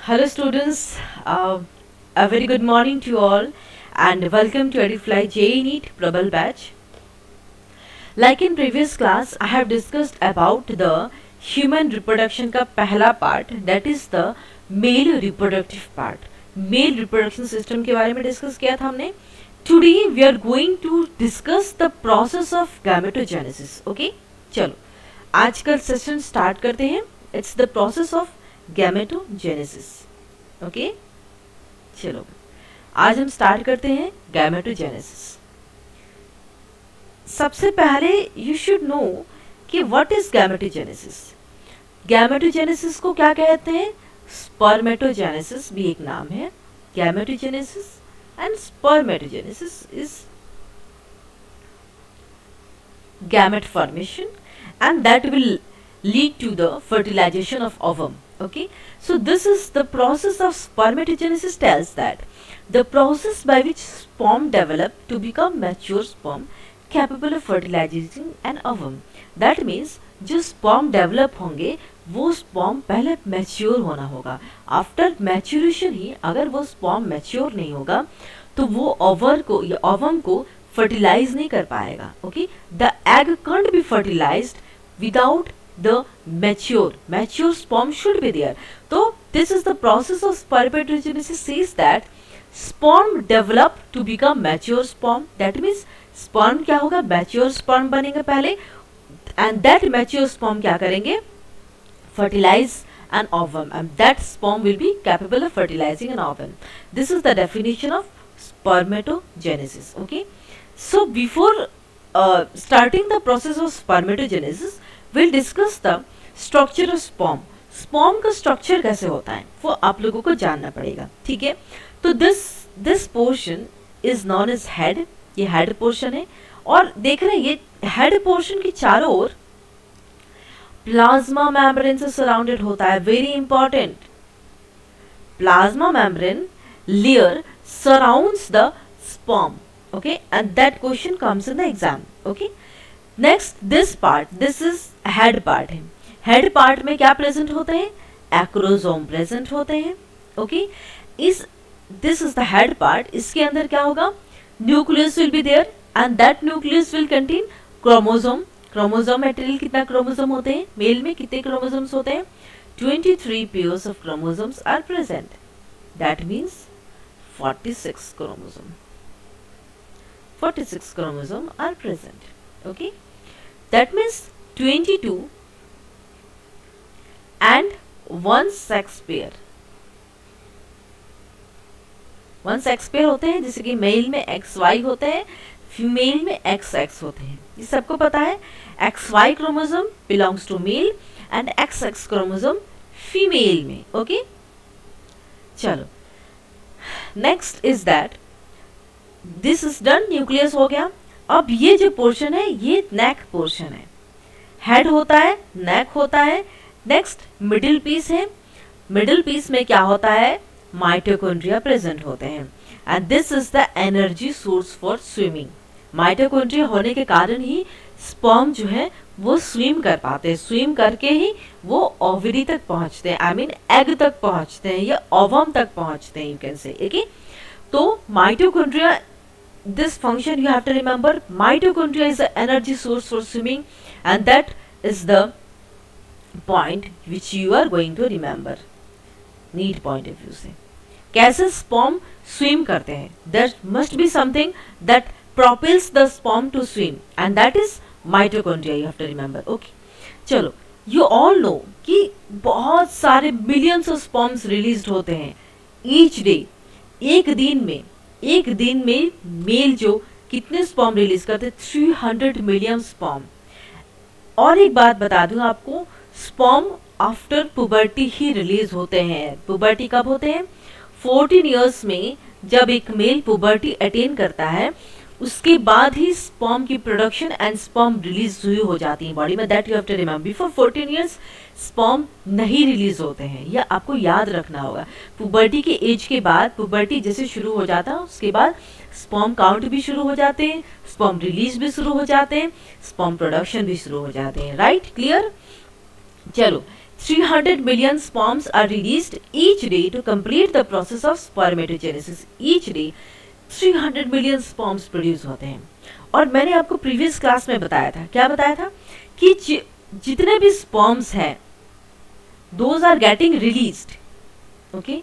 Hello students, a very good morning to you all and welcome to EduFly JEE NEET Global Batch. Like in previous class, I have discussed about the human reproduction का पहला part, that is the male reproductive part. Male reproduction system के बारे में discuss किया था हमने. Today we are going to discuss the process of gametogenesis. Okay? चलो आज का सेशन स्टार्ट करते हैं. It's the process of gametogenesis. Okay चलो आज हम स्टार्ट करते हैं गैमेटोजेनेसिस. सबसे पहले यू शुड नो कि व्हाट इज गैमेटोजेनेसिस. गैमेटोजेनेसिस को क्या कहते हैं? स्पर्मेटोजेनेसिस भी एक नाम है. Gametogenesis and spermatogenesis is gamete formation and that will lead to the fertilization of ovum. Okay, so this is the process of spermatogenesis. Tells that the process by which sperm develop to become mature sperm capable of fertilizing an ovum. That means जो sperm develop होंगे वो sperm पहले mature होना होगा. After maturation ही अगर वो sperm mature नहीं होगा तो वो ओवर को या ovum को fertilize नहीं कर पाएगा. Okay, the egg can't be fertilized without the mature sperm should be there. So this is the process of spermatogenesis. Says that sperm develop to become mature sperm. That means sperm क्या होगा? mature sperm बनेगा पहले and that mature sperm क्या करेंगे? fertilize an ovum and that sperm will be capable of fertilizing an ovum. This is the definition of spermatogenesis. Okay, so before starting the process of spermatogenesis we'll discuss the structure of sperm. Sperm का structure कैसे होता है वो आप लोगों को जानना पड़ेगा. ठीक है, तो this portion is known as head. ये head portion है और देख रहे हैं ये head portion के चारों ओर प्लाज्मा मेम्ब्रेन से सराउंडेड होता है. Very important, plasma membrane layer surrounds the sperm. Okay, and that question comes in the exam. Okay, next this part, this is head part है. हेड पार्ट में क्या present होते हैं? एक्रोसोम प्रेजेंट होते हैं. Okay, this is the head part. इसके अंदर क्या होगा? Nucleus will be there and that nucleus will contain chromosome. Chromosome material कितना क्रोमोसोम होते हैं? मेल में कितने क्रोमोसोम्स होते हैं? 23 pairs of chromosomes are present. That means 46 chromosome. 46 chromosome are present. Okay, that means 22 and one sex pair. one sex pair होते हैं जैसे कि मेल में XY होते हैं, फीमेल में XX होते हैं. ये सबको पता है. XY chromosome belongs to male and XX chromosome female में. ओके चलो next is that this is done. Nucleus हो गया. अब ये जो पोर्शन है ये नेक पोर्शन है. हेड होता है, नेक होता है. नेक्स्ट मिडिल पीस है. मिडिल पीस में क्या होता है? माइटोकॉन्ड्रिया प्रेजेंट होते हैं and this is the energy source for swimming. Mitochondria होने के कारण ही स्पर्म जो है वो स्विम कर पाते हैं. स्विम करके ही वो ओवरी तक पहुंचते हैं, आई मीन एग तक पहुंचते हैं या ओवम तक पहुंचते हैं, यू कैन से. ओके, तो mitochondria, this function you have to remember, mitochondria is the energy source for swimming and that is the point which you are going to remember. Need point of view से कैसे sperm swim करते हैं? There must be something that propels the sperm to swim and that is mitochondria, you have to remember. Okay, चलो you all know कि बहुत सारे millions of sperms released होते हैं each day. एक दिन में मेल जो कितने स्पर्म रिलीज करते हैं? 300 मिलियन स्पर्म. और एक बात बता दूं आपको, स्पर्म आफ्टर पुबर्टी ही रिलीज होते हैं. पुबर्टी कब होते हैं? 14 इयर्स में जब एक मेल पुबर्टी अटेन करता है उसके बाद ही स्पर्म की प्रोडक्शन एंड स्पर्म रिलीज हुई हो जाती है बॉडी में. That you have to remember. Before 14 years sperm नहीं रिलीज होते हैं, यह आपको याद रखना होगा. पुबर्टी के एज के बाद, पुबर्टी जैसे शुरू हो जाता है उसके बाद स्पर्म काउंट भी शुरू हो जाते हैं, स्पर्म रिलीज भी शुरू हो जाते हैं, स्पर्म प्रोडक्शन भी शुरू हो जाते हैं. Right, clear? चलो 300 million sperms are released each day to complete the process of spermatogenesis. Each day 300 million sperms produce होते हैं। और मैंने आपको प्रीवियस क्लास में बताया था, क्या बताया था कि जितने भी स्पर्म्स हैं those are getting released. Okay,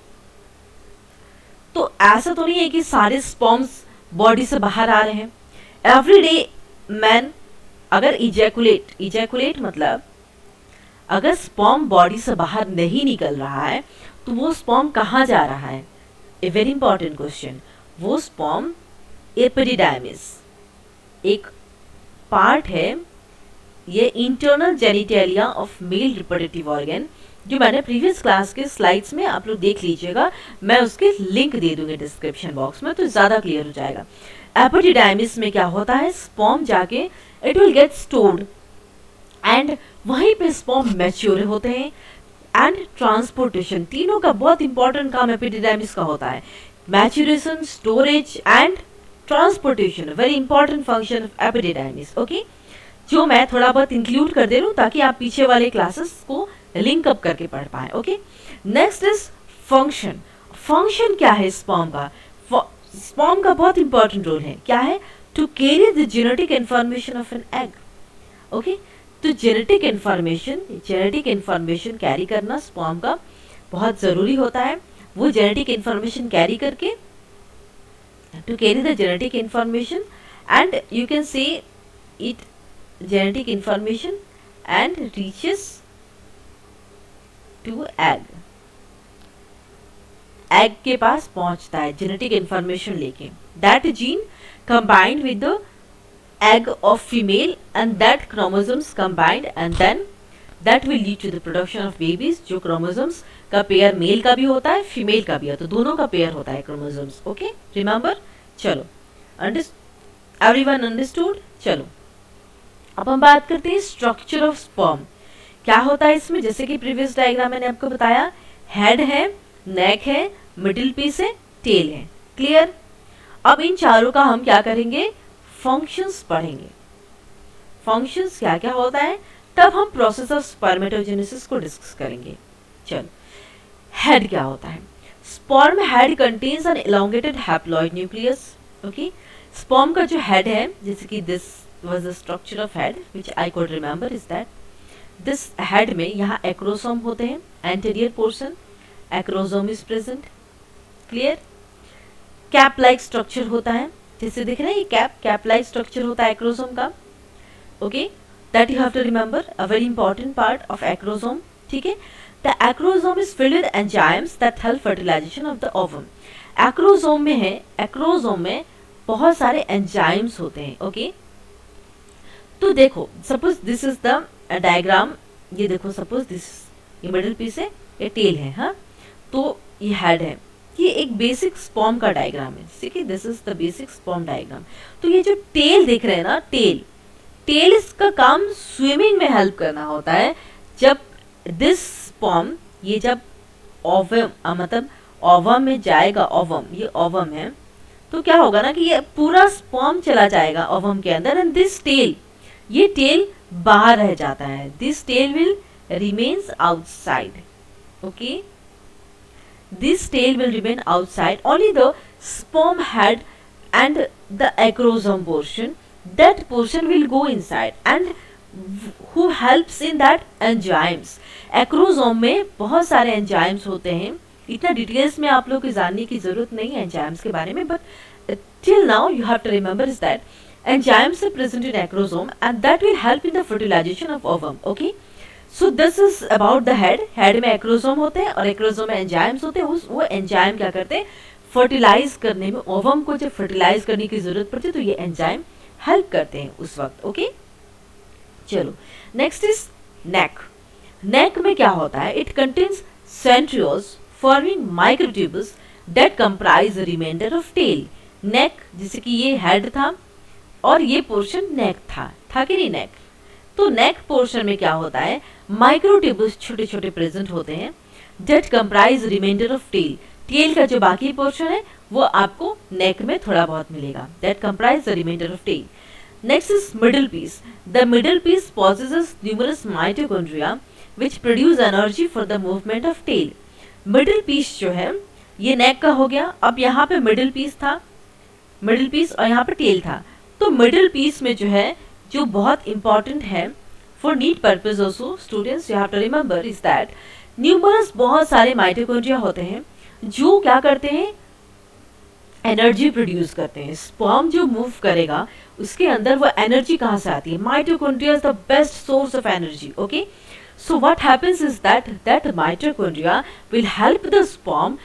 तो ऐसा तो नहीं है कि सारे स्पर्म्स बॉडी से बाहर आ रहे हैं। एवरी डे मैन अगर इजैकुलेट मतलब अगर स्पर्म बॉडी से बाहर नहीं निकल रहा है तो वो स्पर्म कहाँ जा रहा है? A very important question. वो स्पर्म एपिडिडाइमिस एक पार्ट है, ये internal genitalia of male reproductive organ, जो मैंने प्रीवियस क्लास के स्लाइड्स में आप लोग देख लीजिएगा, मैं उसके लिंक दे दूंगी डिस्क्रिप्शन बॉक्स में, तो ज़्यादा क्लियर हो जाएगा। एपिडिडाइमिस में क्या होता है, स्पर्म जाके it will get stored and वहीं पे स्पर्म मैच्योर होते हैं एंड ट्रांसपोर्टेशन, तीनों का बहुत इंपॉर्टेंट काम एपिडिडाइमिस का होता है। Maturation, storage and transportation, very important function of epididymis. Okay, जो मैं थोड़ा बहुत इंक्लूड कर दे रहा हूँ ताकि आप पीछे वाले क्लासेस को लिंक अप करके पढ़ पाए। Okay, next is function. Function क्या है स्पर्म का? स्पर्म का बहुत इंपॉर्टेंट रोल है, क्या है? To carry the genetic information of an egg. Okay, तो जेनेटिक इंफॉर्मेशन कैरी करना स्पर्म का बहुत जरूरी होता है। वो जेनेटिक इंफॉर्मेशन कैरी करके to carry the genetic information and you can say it genetic information and reaches to egg के पास पहुंचता है जेनेटिक इंफॉर्मेशन लेके। that gene combined with the egg of female and that chromosomes combined and then that will lead to the production of babies। जो chromosomes का pair mail का भी होता है, फीमेल का भी है, तो दोनों का पेयर होता है क्रोमोसोम्स। Okay, remember? चलो, एवरीवन अंडरस्टूड? चलो, अब हम बात करते हैं स्ट्रक्चर ऑफ स्पर्म। क्या होता है इसमें? जैसे कि प्रीवियस डायग्राम मैंने आपको बताया, हेड है, नेक है, मिडिल पीस है, टेल है। क्लियर? अब इन चारों का हम क्या करेंगे? फंक्शंस पढ़ेंगे। फंक्शंस क्या क्या होता है, तब हम प्रोसेस ऑफ स्पर्मेटोजेनेसिस को डिस्कस करेंगे। चलो, हेड क्या होता है? Sperm head contains an elongated haploid nucleus. Okay, sperm का जो हेड है, जैसे कि this was the structure of head which I could remember is that this head में यहाँ एक्रोसोम होते हैं, anterior portion acrosome is present. Clear? Cap like structure होता है, जैसे दिख रहा है ये कैप लाइक स्ट्रक्चर होता है एक्रोसोम का। Okay, that you have to remember, a very important part of acrosome. ठीक है, The acrosome is filled with enzymes that help fertilization of the ovum. Acrosome में है, acrosome में बहुत सारे enzymes होते हैं। ओके, तो देखो, suppose this is the diagram, ये देखो, suppose this ये middle piece है, ये tail है, हाँ, तो ये head है, ये एक बेसिक स्पर्म का डायग्राम है। ठीक है, this is the basic sperm diagram. तो ये जो टेल देख रहे हैं ना, टेल इसका काम स्विमिंग में हेल्प करना होता है। जब दिस स्पर्म ये जब ओवम मतलब ओवम में जाएगा, ओवम ये ओवम है, तो क्या होगा ना कि ये पूरा स्पर्म चला जाएगा ओवम के अंदर एंड दिस टेल, ये टेल बाहर रह जाता है। This tail will remains outside. Okay, this tail will remain outside. Only the sperm head and the acrosome portion, that portion will go inside and who helps in that enzymes. Acrosome में बहुत सारे enzymes होते हैं, इतना details में आप लोग को जानने की जरूरत नहीं है enzymes के बारे में, but till now you have to remember is that enzymes are present in acrosome and that will help in the fertilization of ovum. Okay, so this is about the head. Head में acrosome होते हैं और acrosome में enzymes होते हैं। वो enzyme क्या करते हैं? फर्टिलाइज करने में, ओवम को जब फर्टिलाइज करने की जरूरत पड़ती है तो ये एंजाइम हेल्प करते हैं उस वक्त। ओके, चलो, नेक्स्ट इज नेक। नेक में क्या होता है? It contains centrioles forming microtubules that comprise the reminder of tail. Neck, जैसे कि ये हेड था और ये पोर्शन नेक था कि नहीं नेक? तो नेक पोर्शन में क्या होता है? माइक्रोट्यूब्यूल्स छोटे छोटे प्रेजेंट होते हैं that comprise reminder of tail. Tail का जो बाकी पोर्शन है वो आपको नेक में थोड़ा बहुत मिलेगा, that comprise the reminder of tail. Next is middle piece. The middle piece possesses numerous mitochondria which produce energy for the movement of tail. Middle piece जो है ये नेक का हो गया, अब यहाँ पे मिडिल पीस था, मिडिल पीस और यहाँ पे टेल था। तो मिडिल पीस में जो है जो बहुत इंपॉर्टेंट है for NEET purpose also students, you have to remember is that numerous बहुत सारे माइटोकॉन्ड्रिया होते हैं जो क्या करते हैं, एनर्जी प्रोड्यूस करते हैं। स्पर्म जो मूव करेगा उसके अंदर वो एनर्जी कहाँ से आती है, mitochondria is the best source of energy. Okay, so what happens is that mitochondria will help the sperm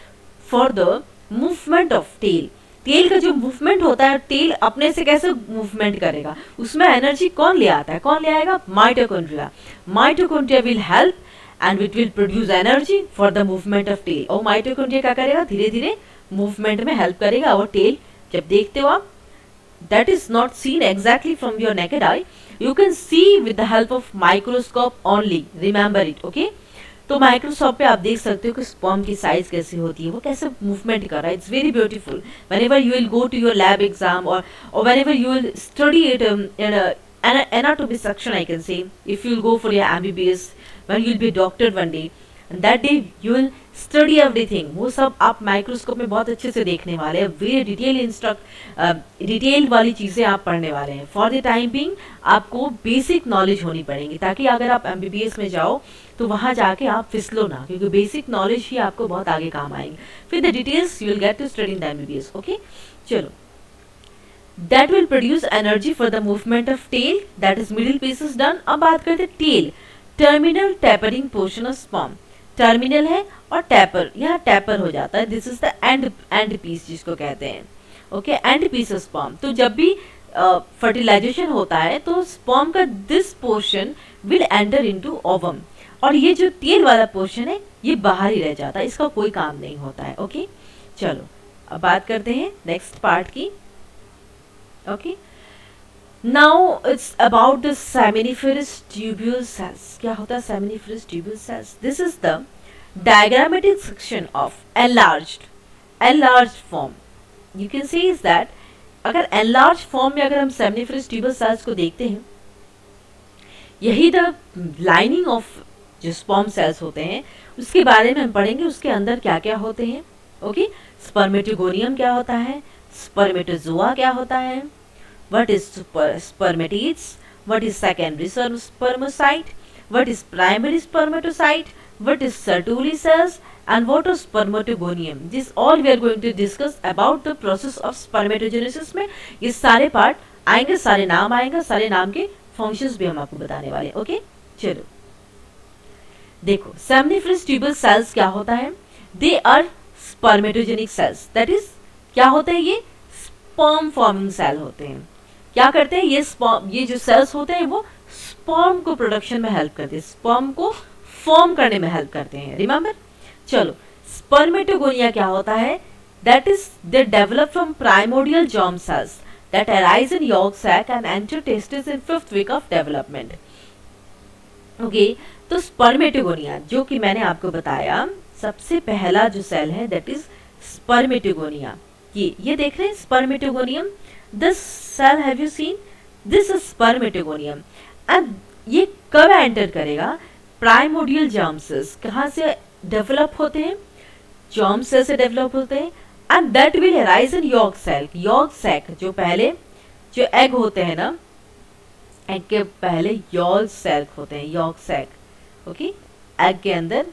for the movement of tail. Tail का जो मूवमेंट होता है, टेल अपने से कैसे मूवमेंट करेगा, उसमें एनर्जी कौन ले आता है, कौन ले आएगा, mitochondria. Mitochondria will help and it will produce energy for the movement of tail. और माइटोकॉन्ड्रिया क्या करेगा, धीरे धीरे मूवमेंट में हेल्प करेगा। और टेल जब देखते हो आप, that is not seen exactly from your naked eye, you can see with the help of microscope only, remember it. Okay, तो माइक्रोस्कोप पे आप देख सकते हो कि स्पर्म की साइज कैसी होती है, वो कैसे मूवमेंट कर रहा है। It's very beautiful. Whenever you will go to your lab exam और whenever you will study it in anatomy section, I can say, if you'll go for your MBBS, when you'll be a doctor one day, and that day you will study everything, वो सब आप microscope में बहुत अच्छे से देखने वाले हैं। वेरी डिटेल वाली चीज़ें आप पढ़ने वाले हैं। फॉर द टाइम बिंग आपको बेसिक नॉलेज होनी पड़ेगी, ताकि अगर आप MBBS में जाओ तो वहाँ जाके आप फिसलो ना, क्योंकि बेसिक नॉलेज ही आपको बहुत आगे काम आएंगे। फिर the details you will get to study in the MBBS। Okay, चलो, that will produce energy for the movement of tail, that is middle piece is done। अब बात करते हैं tail, terminal tapering portion of sperm। Terminal है और taper, यहाँ taper हो जाता है, this is the end piece जिसको कहते हैं। Okay, end piece of sperm. तो जब भी फर्टिलाइजेशन होता है तो स्पर्म का this portion will enter into ovum, और ये जो टेल वाला पोर्शन है ये बाहर ही रह जाता है, इसका कोई काम नहीं होता है। ओके, चलो अब बात करते हैं नेक्स्ट पार्ट की। Okay, now it's about the seminiferous tubule cells। क्या होता है seminiferous tubule cells? This is the diagrammatic section of enlarged form। You can see is that अगर enlarged form में अगर हम seminiferous tubule cells को देखते हैं, यही the lining of जो sperm cells होते हैं उसके बारे में हम पढ़ेंगे, उसके अंदर क्या क्या होते हैं। ओके, स्पर्मेटोगोनियम क्या होता है, स्पर्मेटोजोआ क्या होता है, what is spermatids, what is secondary spermatocyte, what is primary spermatocyte, what is Sertoli cells, and what is spermatogonium। This all we are going to discuss about the process of spermatogenesis में ये सारे part आएंगे, सारे नाम आएंगे, सारे नाम के फंक्शंस भी हम आपको बताने वाले हैं। ओके, चलो देखो, seminiferous tubule cells क्या होता है, they are spermatogenic cells, that is क्या होते हैं, ये स्पर्म फॉर्मिंग सेल होते हैं। क्या करते हैं ये जो सेल्स होते हैं वो स्पर्म को प्रोडक्शन में हेल्प करते हैं, स्पर्म को फॉर्म करने में हेल्प करते हैं, रिमेंबर। चलो, स्पर्मेटोगोनिया क्या होता है, that is they develop from primordial germ cells that arise in yolk sac and enter testis in 5th week of development. Okay, तो स्पर्मेटोगोनिया जो कि मैंने आपको बताया, सबसे पहला जो सेल है दैट इज स्पर्मेटोगोनिया। ये देख रहे हैं spermatogonium, this cell have you seen, this is spermatogonium. And ये कब एंटर करेगा, प्राइमोर्डियल जर्म सेल्स कहाँ से डेवलप होते हैं, जर्म सेल से डेवलप होते हैं, and that will arise in yolk cell. Yolk sac जो पहले जो एग होते हैं ना, एग के पहले यॉर्क सेल होते हैं, यॉर्क सैक। ओके, एग के अंदर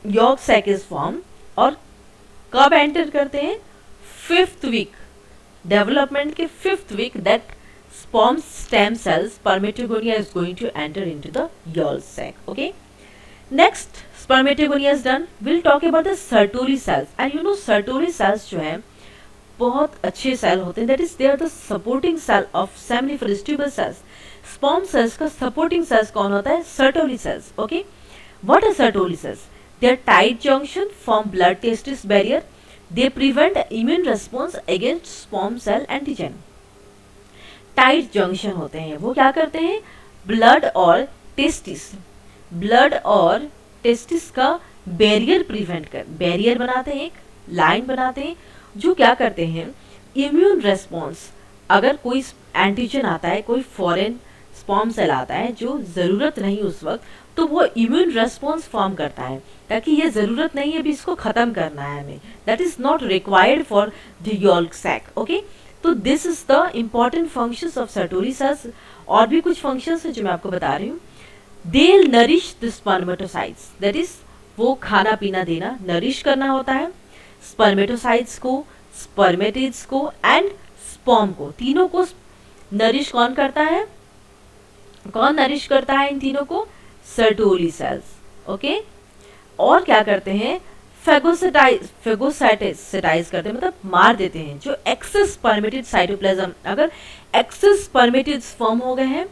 यॉर्क सैक इज फॉर्म, और कब एंटर करते हैं, 5th वीक, डेवलपमेंट के 5th week, that sperm stem cells spermatogonia is going to enter into the yolk sac. Okay, next spermatogonia is done, we'll talk about the Sertoli cells, and you know Sertoli cells जो है बहुत अच्छे cell होते हैं, that is they are the supporting cell of seminiferous tubule cells। sperm cells का supporting cells कौन होता है, Sertoli cells। Okay, what are Sertoli cells? Their tight junction form blood testis barrier, they prevent immune response against sperm cell antigen। Tight junction होते हैं, वो क्या करते हैं, ब्लड और टेस्टिस का बैरियर प्रिवेंट कर, बैरियर बनाते हैं, एक लाइन बनाते हैं, जो क्या करते हैं, इम्यून रेस्पॉन्स, अगर कोई एंटीजन आता है, कोई फॉरेन स्पर्म सेल आता है जो ज़रूरत नहीं उस वक्त, तो वो इम्यून रेस्पॉन्स फॉर्म करता है, ताकि ये ज़रूरत नहीं है अभी इसको ख़त्म करना है हमें, that is not required for the yolk sac, okay. तो this is the important functions of Sertoli cells. और भी कुछ फंक्शंस है जो मैं आपको बता रही हूँ। They nourish the spermatocytes, that is वो खाना पीना देना, नरिश करना होता है स्पर्मेटोसाइट्स को, स्पर्मेटिड्स को एंड स्पर्म को, तीनों को नरिश कौन करता है, कौन नरिश करता है इन तीनों को, सर्टोरी सेल्स, ओके। और क्या करते हैं, फेगोसाइटाइज करते हैं, मतलब मार देते हैं जो एक्सेस स्पर्मेटिड साइटोप्लाज्म, अगर एक्सेस स्पर्मेटिड्स फॉर्म हो गए हैं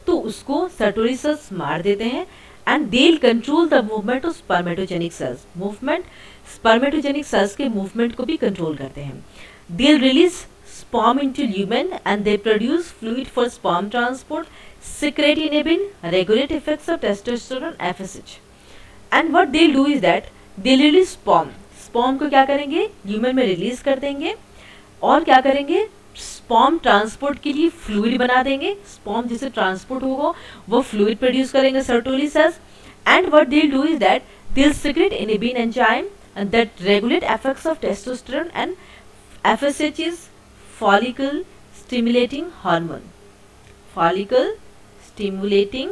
तो उसको सर्टोरी सेल्स मार देते हैं। And they control the movement of spermatogenic cells, movement spermatogenic cells के मूवमेंट को भी कंट्रोल करते हैं। They release sperm into lumen and they produce fluid for sperm transport, secrete inhibin, regulate effects of testosterone, FSH. And what they'll do is that they'll release sperm. Sperm को क्या करेंगे, human में release कर देंगे, और क्या करेंगे, sperm transport के लिए फ्लूइड बना देंगे, स्पर्म जिसे ट्रांसपोर्ट होगा वो फ्लूइड प्रोड्यूस करेंगे Sertoli cells. And what they'll do is that they'll secrete inhibin enzyme and that regulate effects of testosterone, and FSH is follicle stimulating hormone, follicle stimulating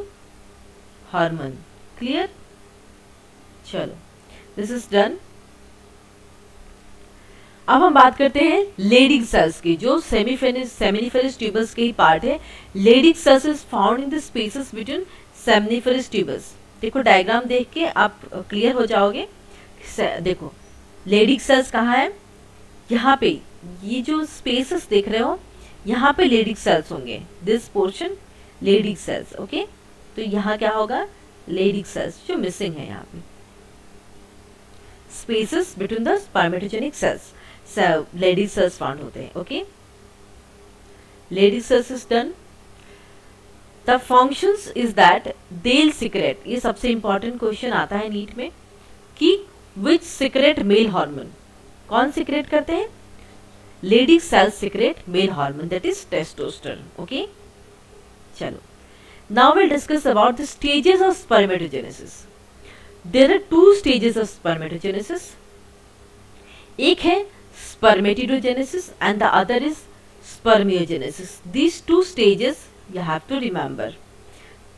hormone, clear? चलो, this is done। अब हम बात करते हैं Leydig sales की, जो seminiferous tubules के ही part है। Leydig cells is found in the spaces between seminiferous tubules. देखो डायग्राम देख के आप क्लियर हो जाओगे। देखो लेडिक सेल्स कहाँ है, यहाँ पे ये जो स्पेसेस देख रहे हो यहाँ पे लेडिक सेल्स होंगे, this portion Leydig cells, okay. तो यहाँ क्या होगा, लेडिक सेल्स जो मिसिंग है यहाँ पे, spaces between the spermatogenic cells, Leydig cells found होते हैं, okay. Leydig cells is done. The functions is that they'll secrete, ये सबसे इंपॉर्टेंट क्वेश्चन आता है नीट में कि विच सीक्रेट मेल हार्मोन, कौन सीक्रेट करते हैं, Leydig cells secrete male hormone that is testosterone, okay. चलो, now we'll discuss about the stages of spermatogenesis. There are two stages of spermatogenesis. एक है spermatidogenesis and the other is spermiogenesis. These two stages you have to remember.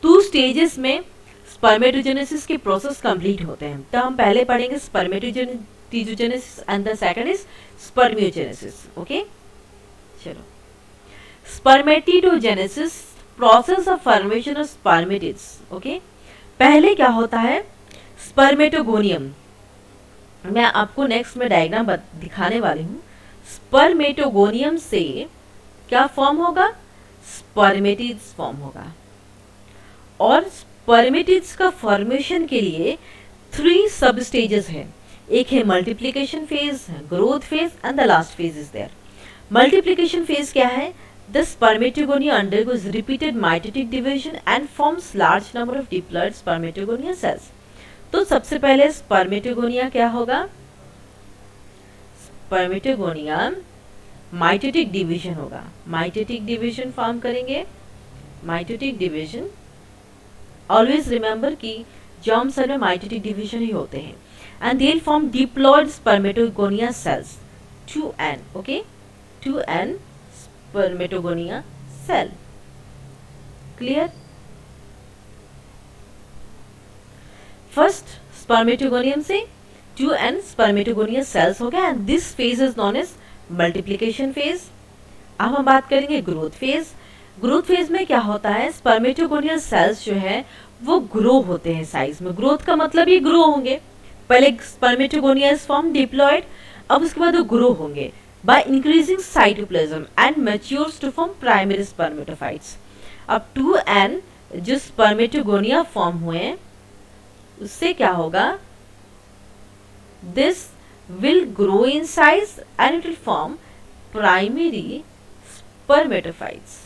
Two stages में spermatogenesis के process complete होते हैं। तो हम पहले पढ़ेंगे spermatogenesis and the second is spermiogenesis. Okay? चलो, spermatidogenesis process of formation of spermatids, okay. पहले क्या होता है, स्पर्मेटोगोनियम, मैं आपको नेक्स्ट में डायग्राम दिखाने वाली हूँ। स्पर्मेटोगोनियम से क्या फॉर्म होगा, स्पर्मेटिड्स फॉर्म होगा। और स्पर्मेटिड्स का फॉर्मेशन के लिए 3 सब स्टेजेस हैं। एक है multiplication phase, growth phase and the last phase is there. Multiplication phase क्या है, the spermatogonia undergoes repeated mitotic division and forms large number of diploid spermatogonia cells. तो सबसे पहले स्पर्मेटोगोनिया क्या होगा, स्पर्मेटोगोनिया माइटोटिक डिवीजन होगा, माइटोटिक डिवीजन फॉर्म करेंगे, mitotic division. Always remember कि जर्म सेल में माइटोटिक डिवीजन ही होते हैं। And they will form diploid spermatogonia cells, 2n, okay, 2n spermatogonia cell, clear? First spermatogonium से 2n spermatogonia cells हो गया and this phase is known as multiplication phase। अब हम बात करेंगे ग्रोथ फेज। ग्रोथ फेज में क्या होता है, स्पर्मेटोगोनियल सेल्स जो है वो ग्रो होते हैं साइज में। ग्रोथ का मतलब ये ग्रो होंगे, पहले स्पर्मेटोगोनिया इज फॉर्म डिप्लॉयड, अब उसके बाद वो ग्रो होंगे by increasing cytoplasm and matures to form primary spermatophytes। अब 2n जो स्पर्मेटोगोनिया फॉर्म हुए उससे क्या होगा, this will grow in size and it will form primary spermatophytes,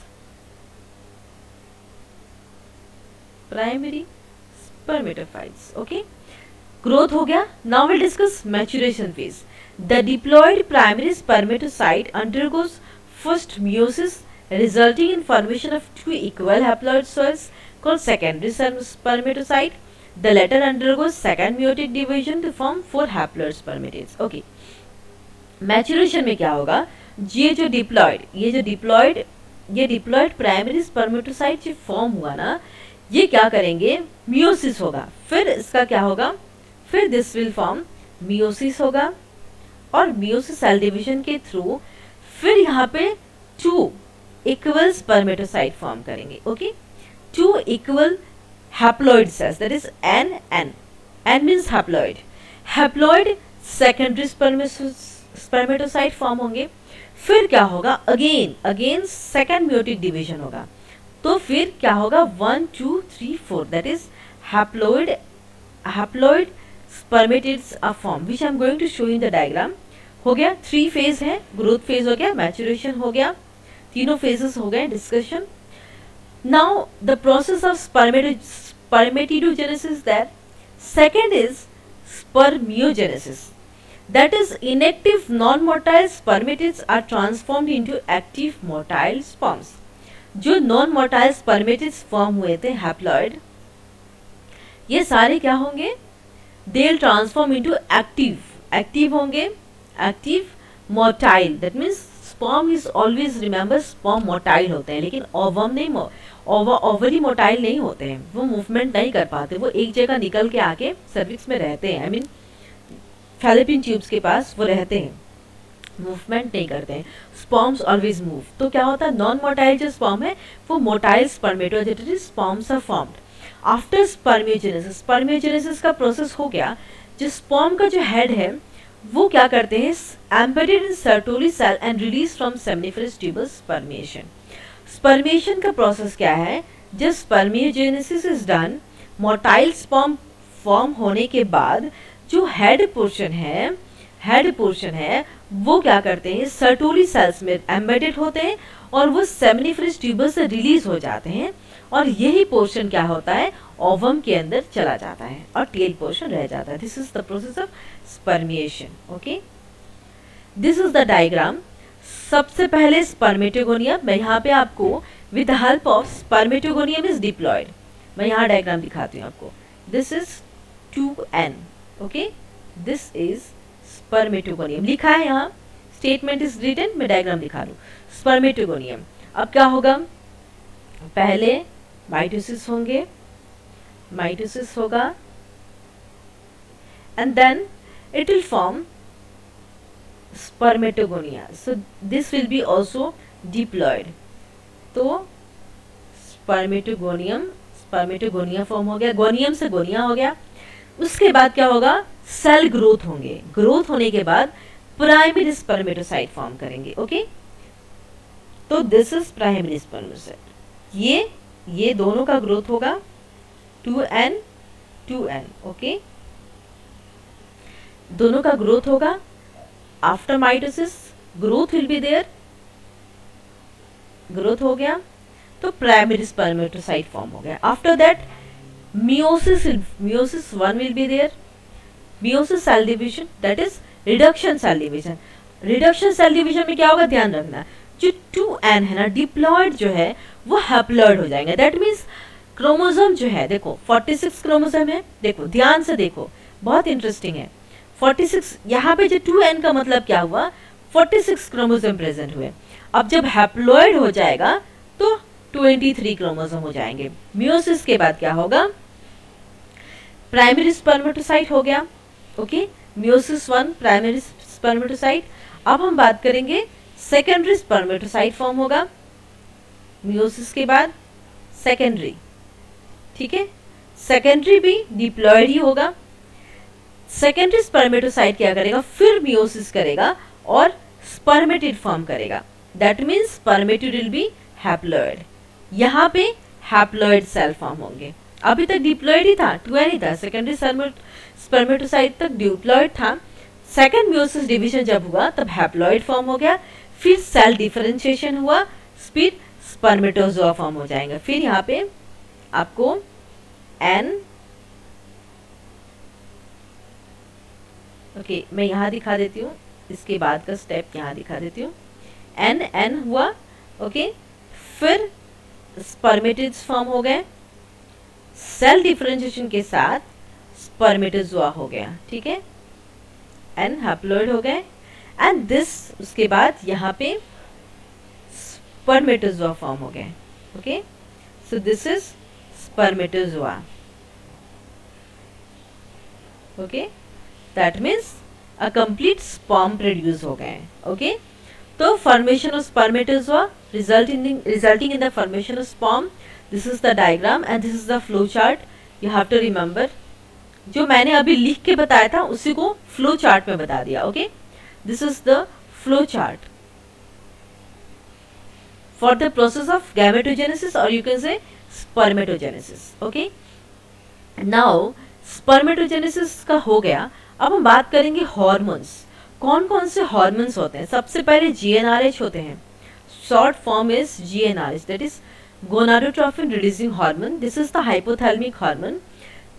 primary spermatophytes, okay। Growth हो गया। Now we'll discuss maturation phase। The diploid primary spermatocyte undergoes first meiosis, resulting in formation of 2 equal haploid cells called secondary spermatocyte, the latter undergoes second meiotic division to form 4 haploid spermatids. Okay, maturation में क्या होगा, ये diploid primary spermatocyte जो form हुआ ना, ये क्या करेंगे, मियोसिस होगा, फिर इसका क्या होगा, फिर दिस विल फॉर्म मियोसिस होगा, और मियोसिस सेल डिवीजन के थ्रू फिर यहाँ पे 2 इक्वल स्पर्मेटोसाइट फॉर्म करेंगे। Okay, 2 equal haploid cells, that is N means haploid secondary spermatocyte form होंगे। फिर क्या होगा, अगेन सेकेंड meiotic डिवीजन होगा, तो फिर क्या होगा 1 2 3 4, that is haploid spermatids are form which I am going to show in the diagram. हो गया, 3 फेज है, ग्रोथ फेज हो गया, मैच्योरेशन हो गया, तीनों फेजेस हो गए discussion. Now the process of spermatogenesis there. Second is spermiogenesis, that is inactive non-motile spermatids are transformed into active motile sperms. जो नॉन मोटाइल स्पर्मेटिड्स फॉर्म हुए थे हैप्लॉइड, ये सारे क्या होंगे, they will transform into active होंगे, active motile, that means sperm is always remember sperm motile होते हैं, लेकिन ओवम नहीं, ओवरी मोटाइल नहीं होते हैं, वो मूवमेंट नहीं कर पाते, वो एक जगह निकल के आके सर्विक्स में रहते हैं, आई मीन फैलोपियन ट्यूब्स के पास वो रहते हैं, मूवमेंट नहीं करते हैं, स्पर्म्स ऑलवेज मूव। तो क्या होता है, नॉन मोटाइल जो स्पर्म है वो motile spermatogenetic sperms are formed after spermiogenesis. Spermiogenesis का प्रोसेस हो गया, जो स्पर्म का जो हेड है वो क्या करते हैं, embedded in Sertoli cell and release from seminiferous tubule spermiation. Spermiation का प्रोसेस क्या है, जब spermiogenesis is done, motile sperm form होने के बाद जो हेड पोर्शन है वो क्या करते हैं, सर्टोली सेल्स में एम्बेडेड होते हैं और वो सेमनिफरस ट्यूबल से रिलीज हो जाते हैं, और यही पोर्शन क्या होता है, ओवम के अंदर चला जाता है और टेल पोर्शन रह जाता है। This is the process of spermiation. Okay, this is the diagram. सबसे पहले स्पर्मेटोगोनियम, मैं यहाँ पे आपको with the help of spermatogonium is diploid, मैं यहाँ डायग्राम दिखाती हूँ आपको। This is 2N, okay, this is spermatogonium, लिखा है यहाँ, स्टेटमेंट इज रिटन, मैं डायग्राम दिखा लूँ। स्पर्मेटोगोनियम, अब क्या होगा, पहले माइटोसिस होगा and then it will form spermatogonia, so this will be also diploid. तो स्पर्मेटोगोनिया फॉर्म हो गया, गोनियम से गोनिया हो गया। उसके बाद क्या होगा, सेल ग्रोथ होंगे, ग्रोथ होने के बाद प्राइमरी स्पर्मेटोसाइट फॉर्म करेंगे। ओके, तो दिस इज प्राइमरी स्पर्मेटोसाइट, ये दोनों का ग्रोथ होगा 2N। ओके, दोनों का ग्रोथ होगा। After mitosis growth will be there, growth हो गया तो प्राइमरी स्पर्मेटोसाइट फॉर्म हो गया। After that meiosis 1 will be there, meiosis cell division, that is reduction cell division। reduction cell division में क्या होगा, ध्यान रखना, जो 2N है ना, डिप्लॉयड जो है वो हैप्लॉयड हो जाएंगे। दैट मीन्स क्रोमोसोम जो है, देखो 46 क्रोमोसोम है, देखो ध्यान से देखो, बहुत इंटरेस्टिंग है। 46, यहाँ पे जो 2N का मतलब क्या हुआ, 46 क्रोमोसोम प्रेजेंट हुए। अब जब हैप्लॉयड हो जाएगा तो 23 क्रोमोसोम हो जाएंगे। मियोसिस के बाद क्या होगा, प्राइमरी स्पर्मेटोसाइट हो गया। Okay, meiosis 1 primary spermatocyte. अब हम बात करेंगे सेकेंडरी स्पर्मेटोसाइट फॉर्म होगा मियोसिस के बाद, सेकेंडरी, ठीक है, सेकेंडरी भी डिप्लॉयड ही होगा। सेकेंडरी स्पर्मेटोसाइट क्या करेगा, फिर मियोसिस करेगा और स्पर्मेटिड फॉर्म करेगा। That means spermatid will be haploid, यहाँ पे हैप्लॉयड सेल फॉर्म होंगे। अभी तक डिप्लॉयड ही था, 2N ही था, सेकेंडरी स्पर्मेटोसाइट तक डिप्लॉयड था। सेकेंड मियोसिस डिवीजन जब हुआ तब हैप्लॉयड फॉर्म हो गया, फिर सेल डिफरेंशिएशन हुआ, फिर स्पर्मेटोजोआ फॉर्म हो जाएगा। फिर यहाँ पे आपको N, ओके, मैं यहाँ दिखा देती हूँ, इसके बाद का स्टेप यहाँ दिखा देती हूँ। N हुआ, ओके, फिर स्पर्मेटिड्स फॉर्म हो गए, सेल डिफरेंशिएशन के साथ स्पर्मेटोजोआ हो गया, ठीक है, एन हैप्लॉइड हो गए, एंड दिस उसके बाद यहाँ पे स्पर्मेटोजोआ फॉर्म हो गए, okay, so this is spermatozoa, okay, that means a complete sperm produce हो गए, ओके। तो formation of spermatozoa resulting in the formation of sperm, this is the diagram and this is the flow chart, you have to remember. जो मैंने अभी लिख के बताया था उसी को फ्लो चार्ट में बता दिया, okay. This is the flow chart for the process of gametogenesis और you can say spermatogenesis, okay. Now spermatogenesis का हो गया, अब हम बात करेंगे हार्मोन्स। कौन कौन से हार्मोन्स होते हैं? सबसे पहले GnRH होते हैं, short form is GnRH, that is gonadotrophin releasing hormone, this is the hypothalamic hormone,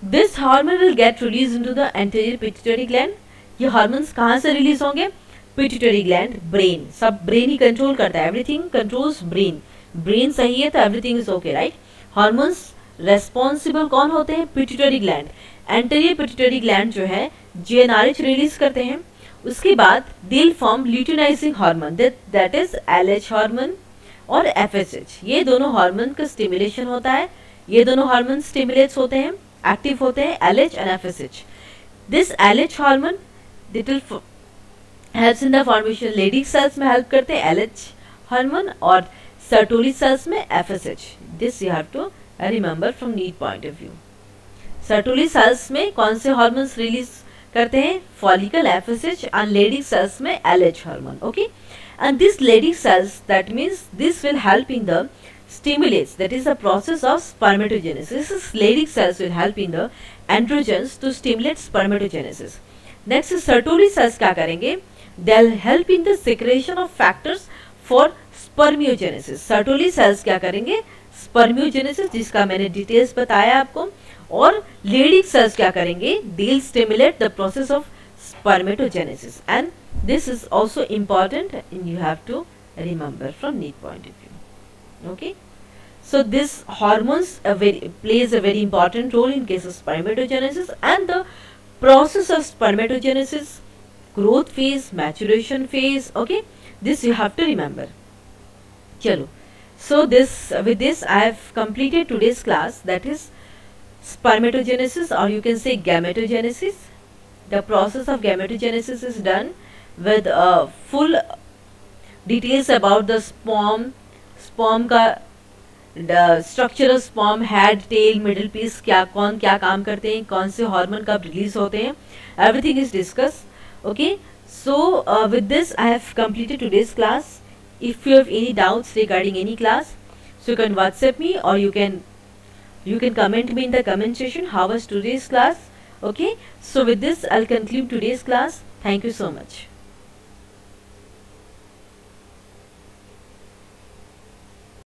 this hormone will get release into the anterior pituitary gland. ये हार्मोन्स कहाँ से रिलीज होंगे? पिट्यूटरी ग्लैंड, ब्रेन, सब ब्रेन ही control करता है, everything controls brain, brain सही है तो everything is okay, right. Hormones responsible कौन होते हैं? Pituitary gland, anterior pituitary gland जो है GnRH रिलीज करते हैं। उसके बाद दिल form luteinizing hormone, that is LH hormone और FSH, ये दोनों हार्मोन का स्टिमुलेशन होता है, ये दोनों हार्मोन स्टिमुलेट्स होते हैं, एक्टिव होते हैं, LH and FSH। This LH hormone that will helps in the formation, Leydig cells में हेल्प करते हैं LH हार्मोन और सर्टोली सेल्स में FSH, this you have to remember from NEET point of view. Sertoli cells में कौन से hormones release करते हैं? Follicle, FSH, and Leydig cells में LH hormone, okay. And this Leydig cells, that means this will help in the stimulates, that is the process of spermatogenesis. This Leydig cells will help in the androgens to stimulate spermatogenesis. Next Sertoli cells क्या करेंगे? They'll help in the secretion of factors for spermiogenesis. Sertoli cells क्या करेंगे? Spermiogenesis, जिसका मैंने details बताया आपको, और Leydig cells क्या करेंगे? They'll stimulate the process of spermatogenesis, and this is also important and you have to remember from NEET point of view. Okay, so this hormones plays a very important role in case of spermatogenesis and the process of spermatogenesis, growth phase, maturation phase, okay, this you have to remember. Chalo, so with this I have completed today's class, that is spermatogenesis or you can say gametogenesis. The process of gametogenesis is done with full details about the sperm का structure of sperm, head, tail, middle piece, कौन क्या काम करते हैं, कौन से hormone कब release होते हैं, everything is discuss, okay. So with this I have completed today's class. If you have any doubts regarding any class, so you can WhatsApp me or you can comment me in the comment section how was today's class, okay. So with this I'll conclude today's class. Thank you so much.